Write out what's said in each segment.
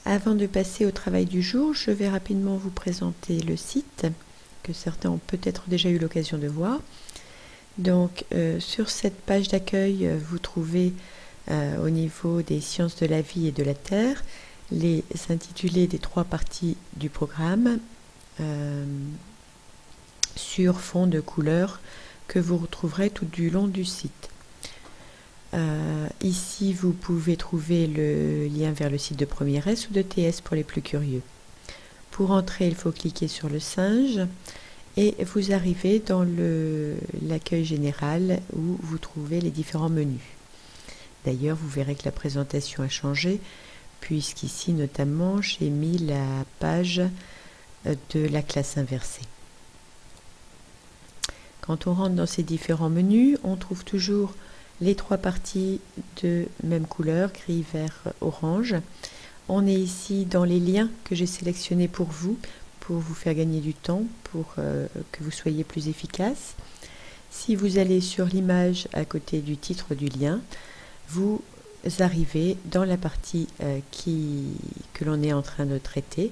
Avant de passer au travail du jour, je vais rapidement vous présenter le site que certains ont peut-être déjà eu l'occasion de voir. Donc sur cette page d'accueil, vous trouvez au niveau des sciences de la vie et de la terre les intitulés des 3 parties du programme sur fond de couleur que vous retrouverez tout du long du site. Ici, vous pouvez trouver le lien vers le site de Premier S ou de TS pour les plus curieux. Pour entrer, il faut cliquer sur le singe et vous arrivez dans l'accueil général où vous trouvez les différents menus. D'ailleurs, vous verrez que la présentation a changé puisqu'ici, notamment, j'ai mis la page de la classe inversée. Quand on rentre dans ces différents menus, on trouve toujours les 3 parties de même couleur, gris, vert, orange. On est ici dans les liens que j'ai sélectionnés pour vous faire gagner du temps, pour que vous soyez plus efficace. Si vous allez sur l'image à côté du titre du lien, vous arrivez dans la partie que l'on est en train de traiter.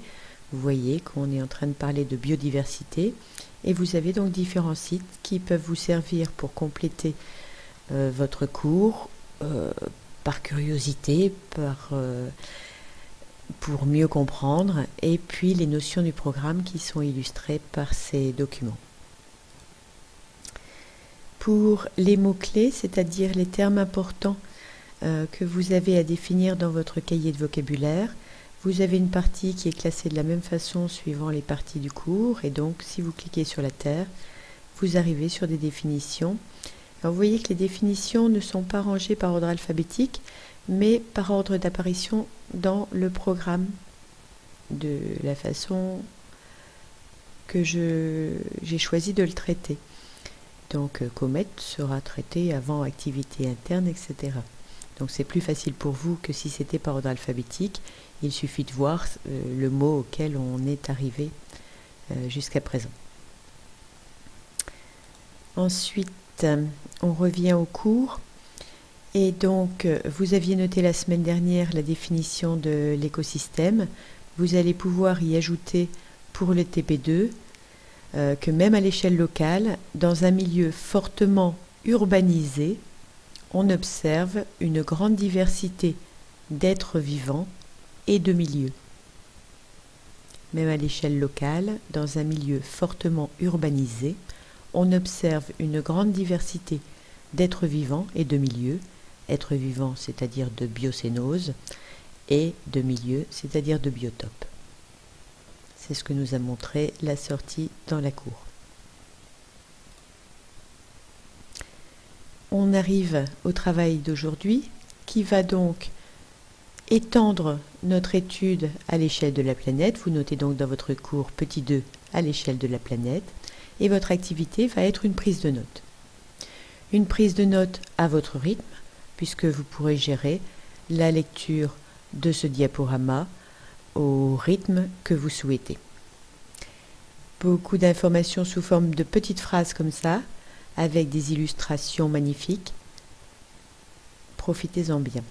Vous voyez qu'on est en train de parler de biodiversité et vous avez donc différents sites qui peuvent vous servir pour compléter votre cours par curiosité, pour mieux comprendre, et puis les notions du programme qui sont illustrées par ces documents. Pour les mots-clés, c'est-à-dire les termes importants que vous avez à définir dans votre cahier de vocabulaire, vous avez une partie qui est classée de la même façon suivant les parties du cours, et donc si vous cliquez sur la terre, vous arrivez sur des définitions. Alors, vous voyez que les définitions ne sont pas rangées par ordre alphabétique, mais par ordre d'apparition dans le programme, de la façon que j'ai choisi de le traiter. Donc comète sera traité avant activité interne, etc. Donc c'est plus facile pour vous que si c'était par ordre alphabétique. Il suffit de voir le mot auquel on est arrivé jusqu'à présent. Ensuite, on revient au cours. Et donc, vous aviez noté la semaine dernière la définition de l'écosystème. Vous allez pouvoir y ajouter pour le TP2 que même à l'échelle locale, dans un milieu fortement urbanisé, on observe une grande diversité d'êtres vivants et de milieux. Même à l'échelle locale, dans un milieu fortement urbanisé, on observe une grande diversité d'êtres vivants et de milieux, êtres vivants, c'est-à-dire de biocénose, et de milieux, c'est-à-dire de biotopes. C'est ce que nous a montré la sortie dans la cour. On arrive au travail d'aujourd'hui, qui va donc étendre notre étude à l'échelle de la planète. Vous notez donc dans votre cours petit 2 à l'échelle de la planète, et votre activité va être une prise de notes. Une prise de notes à votre rythme, puisque vous pourrez gérer la lecture de ce diaporama au rythme que vous souhaitez. Beaucoup d'informations sous forme de petites phrases comme ça, avec des illustrations magnifiques. Profitez-en bien.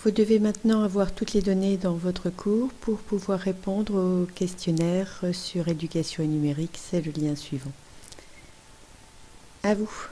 Vous devez maintenant avoir toutes les données dans votre cours pour pouvoir répondre au questionnaire sur éducation et numérique. C'est le lien suivant. À vous.